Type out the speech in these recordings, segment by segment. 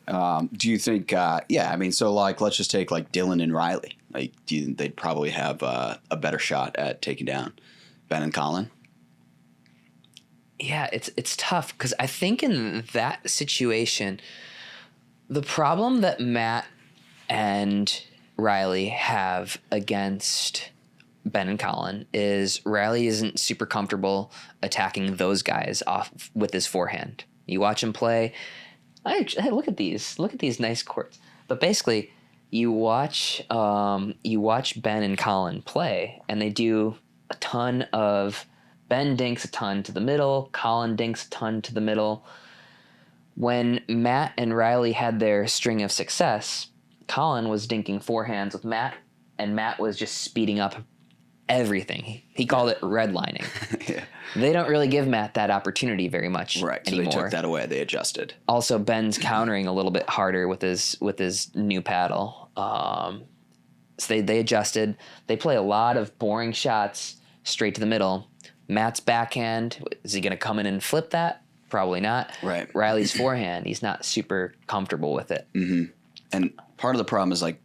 Do you think, I mean, so like, let's just take like Dylan and Riley. Like, do you think they'd probably have a better shot at taking down Ben and Colin? Yeah, it's tough because I think in that situation, the problem that Matt and Riley have against Ben and Colin is Riley isn't super comfortable attacking those guys off with his forehand. You watch him play. Hey, look at these nice courts. But basically, you watch Ben and Colin play, and they do a ton of. Ben dinks a ton to the middle. Colin dinks a ton to the middle. When Matt and Riley had their string of success, Colin was dinking forehands with Matt, and Matt was just speeding up everything. He called it redlining. Yeah. They don't really give Matt that opportunity very much Right. So anymore. they took that away. They adjusted. Also, Ben's countering a little bit harder with his new paddle. So they adjusted. They play a lot of boring shots straight to the middle. Matt's backhand, is he going to come in and flip that? Probably not. Right. Riley's forehand, he's not super comfortable with it. Mm-hmm. And part of the problem is like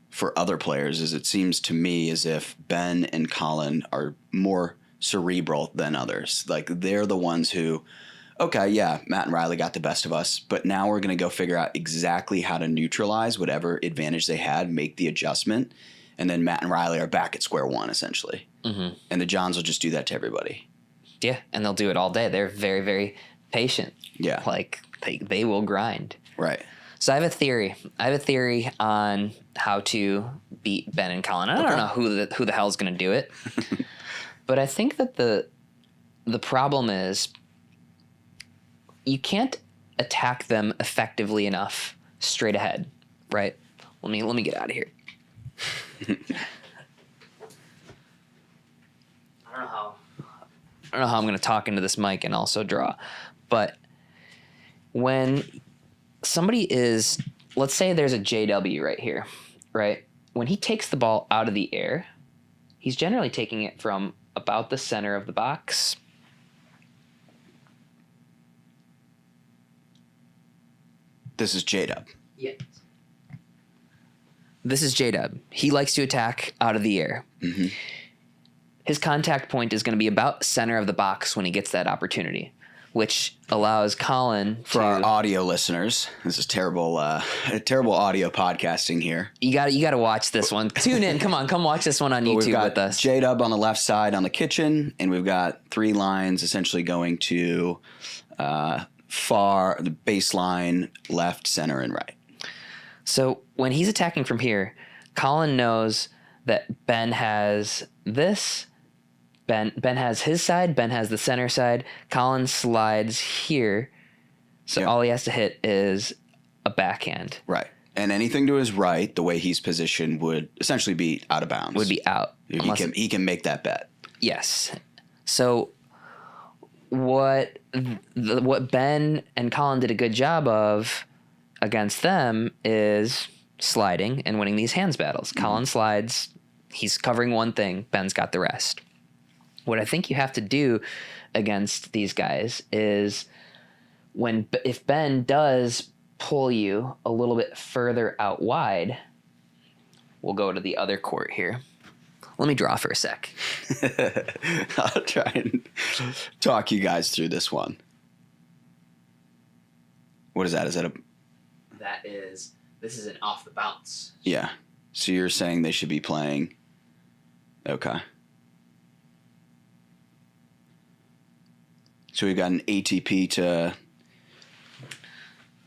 for other players is it seems to me as if Ben and Colin are more cerebral than others. Like they're the ones who, okay, yeah, Matt and Riley got the best of us, but now we're going to go figure out exactly how to neutralize whatever advantage they had, make the adjustment, and then Matt and Riley are back at square one essentially. Mm-hmm. And the Johns will just do that to everybody. Yeah, and they'll do it all day. They're very, very patient. Yeah. Like they will grind. Right. So I have a theory. On how to beat Ben and Colin. I don't know who the hell's going to do it. But I think that the problem is you can't attack them effectively enough straight ahead, right? Let me get out of here. I don't know how I'm going to talk into this mic and also draw, but when somebody is, let's say there's a JW right here, right? When he takes the ball out of the air, he's generally taking it from about the center of the box. This is J-Dub. Yeah. This is J-Dub. He likes to attack out of the air. Mm-hmm. His contact point is going to be about center of the box when he gets that opportunity, which allows Colin For our audio listeners, this is terrible audio podcasting here. You got to watch this one. Tune in. Come watch this one on YouTube with us. J-Dub on the left side on the kitchen, and we've got three lines essentially going to the baseline, left, center, and right. So when he's attacking from here, Colin knows that Ben has this. Ben has his side. Ben has the center side. Colin slides here. So all he has to hit is a backhand. Right. And anything to his right, the way he's positioned, would essentially be out of bounds. Would be out. He can make that bet. Yes. So what Ben and Colin did a good job of against them is sliding and winning these hands battles. Mm-hmm. Colin slides. He's covering one thing. Ben's got the rest. What I think you have to do against these guys is if Ben does pull you a little bit further out wide, we'll go to the other court here. Let me draw for a sec. I'll try and talk you guys through this one. What is that? This is an off the bounce. Yeah. So you're saying they should be playing. Okay. So we've got an ATP to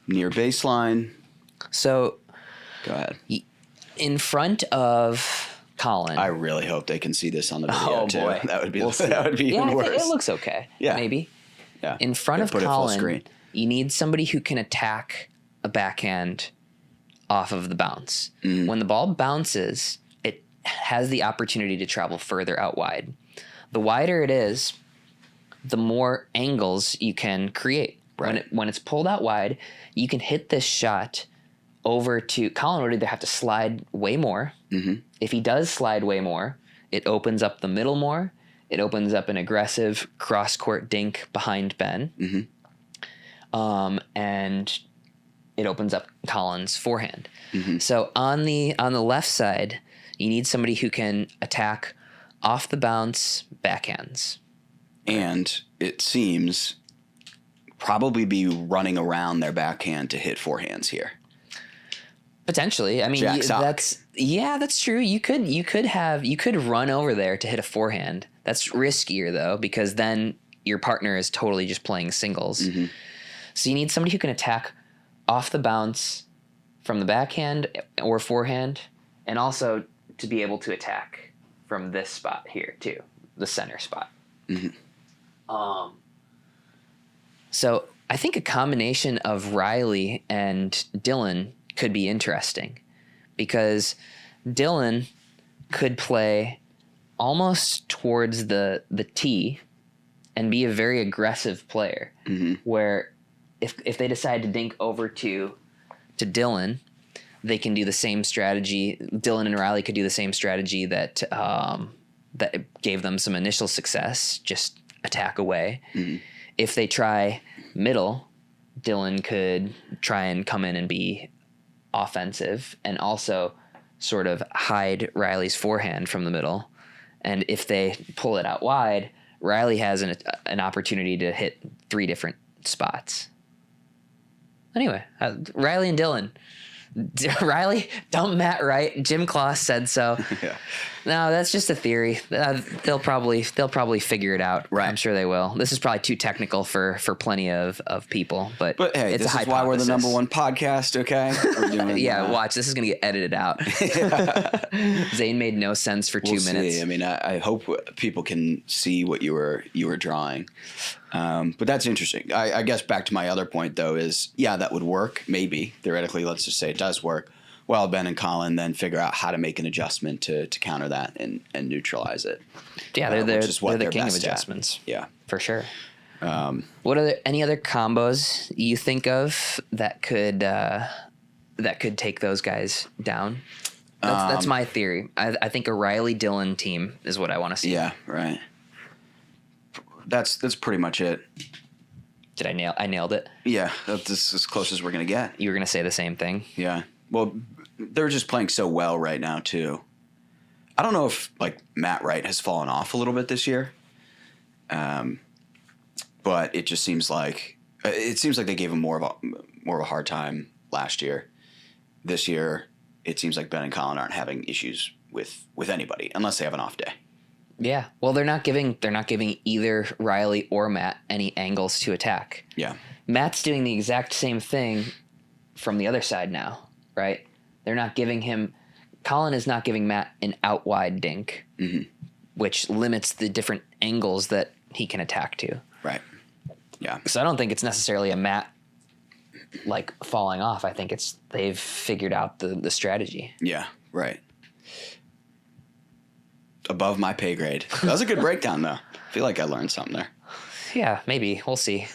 near baseline. So go ahead. In front of Colin. I really hope they can see this on the video too. Boy. That would be even worse. It looks okay. Yeah. Maybe. Yeah. In front of Colin, you need somebody who can attack a backhand off of the bounce. Mm. When the ball bounces, it has the opportunity to travel further out wide. The wider it is, the more angles you can create. Right. When it's pulled out wide, you can hit this shot over to Colin would either have to slide way more. Mm-hmm. If he does slide way more, it opens up the middle more. It opens up an aggressive cross-court dink behind Ben. Mm-hmm. And it opens up Colin's forehand. So on the left side, you need somebody who can attack off the bounce backhands. And it seems probably be running around their backhand to hit forehands here. Potentially. I mean, that's true. You could run over there to hit a forehand. That's riskier though, because then your partner is totally just playing singles. So you need somebody who can attack off the bounce from the backhand or forehand, and also to be able to attack from this spot here too, the center spot. So I think a combination of Riley and Dylan could be interesting, because Dylan could play almost towards the tee and be a very aggressive player, where if they decide to dink over to Dylan, they can do the same strategy. Dylan and Riley could do the same strategy that that gave them some initial success, just attack away. If they try middle, Dylan could try and come in and be offensive and also sort of hide Riley's forehand from the middle. And if they pull it out wide, Riley has an opportunity to hit 3 different spots. Anyway, Riley and Dylan. Riley, dump Matt right. Jim Kloss said so. Yeah. No, that's just a theory. They'll probably figure it out. Right. I'm sure they will. This is probably too technical for plenty of people, but hey, it's this a is why we're the hypothesis. #1 podcast. Okay. We're doing, Yeah, watch. This is gonna get edited out. Zane made no sense for 2 minutes. See. I mean, I hope people can see what you were drawing. But that's interesting. I guess back to my other point though is, yeah, that would work. Maybe theoretically, let's just say it does work. Well, Ben and Colin then figure out how to make an adjustment to counter that and neutralize it. Yeah, they're they're the king of best at. adjustments. Yeah. For sure. What are any other combos you think of that could take those guys down? That's my theory. I think a Riley Dylan team is what I want to see. Yeah, right. That's pretty much it. Did I nailed it? Yeah, that's as close as we're gonna get. You were gonna say the same thing. Yeah. Well, they're just playing so well right now too. I don't know if like Matt Wright has fallen off a little bit this year, but it just seems like they gave him more of a hard time last year. This year, it seems like Ben and Colin aren't having issues with anybody unless they have an off day. Yeah. Well, they're not giving either Riley or Matt any angles to attack. Yeah. Matt's doing the exact same thing from the other side now, right? They're not giving him. Colin is not giving Matt an out wide dink, which limits the different angles that he can attack to. Right. Yeah. So I don't think it's necessarily a Matt like falling off. I think they've figured out the strategy. Yeah. Right. Above my pay grade. That was a good breakdown, though. I feel like I learned something there. Yeah, maybe. We'll see.